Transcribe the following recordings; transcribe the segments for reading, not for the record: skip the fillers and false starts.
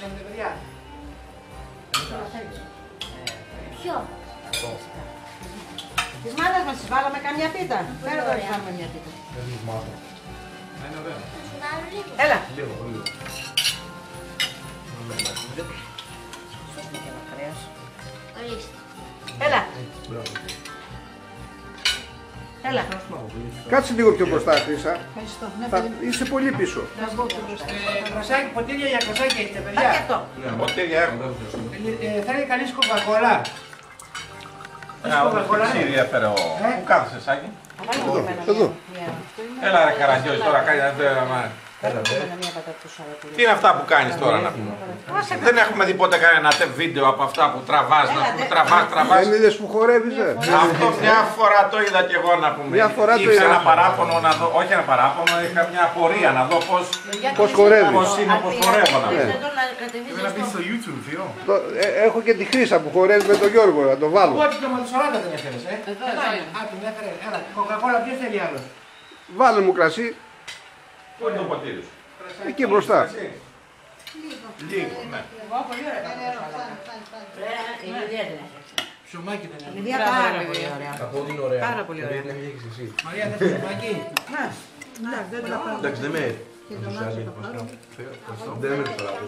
φτιάξαμε, παιδιά. Ποιο? Της μάνας μας τις βάλαμε καμιά πίτα. Πέρα τώρα τις βάλαμε μια πίτα. Είναι ωραίο. Έλα. Λίγο. Ορίστε. Έλα. Έλα. Κάτσε λίγο πιο μπροστά, Χρύσα. Ευχαριστώ. Ναι, Είσαι πολύ πίσω. Κρασάκι, ποτήρια για κρασάκι έχετε, παιδιά. Πακέτο. Ποτήρια έχουμε. Θέλει κανείς κοκακόλα. Πού κάθεσαι, Σάκη? Εδώ. Έλα ρε Καραγκιόζη, τώρα κάνει ένα... Τι είναι αυτά που κάνεις τώρα να πούμε? Δεν έχουμε δει ποτέ κανένα βίντεο από αυτά που τραβάς, να πούμε, τραβάς. Δεν είδες που χορεύεις, Αυτό μια φορά το είδα και εγώ να πούμε. Μια φορά το Είχα είδα. ένα παράπονο να δω, όχι ένα παράπονο, είχα μια απορία να δω Πώς χορεύεις. πώς είναι, πώς χορεύω να πούμε. Να μπει στο YouTube, θείο. Έχω και τη Χρύσα που χορεύει με τον Γιώργο, να το βάλω. Πότε το μαλισσοράτα δεν έφερες, Α, την έφερε. Έλα, κοκακόλα ποιος θέλει άλλος. Βάλε μου κρασί, Πού είναι το ποτήρι σου? εκεί μπροστά. Λίγο, ναι. Είναι ιδιαίτερα. Ψωμάκι δεν έφερε. Είναι πάρα πολύ ωραία. Από ότι είναι ωραία. Πάρα πολύ ωραία. Δεν έχεις εσύ. Μαρία, θες ψωμάκι. Δεν το πάω. Εντάξει, δεν με δεν με τώρα.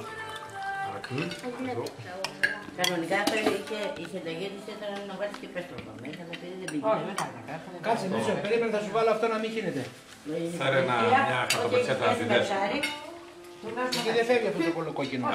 Κανονικά η συνταγή της ήταν να βάλεις και πέστροφα μέσα, αλλά επειδή δεν πήγε. Κάτσε μισό, περίμενε θα σου βάλω αυτό να μην χύνεται. Φέρε μια χαρτοπετσέτα να τη δέσω. Και δεν φεύγει αυτό το κολοκόκκινο.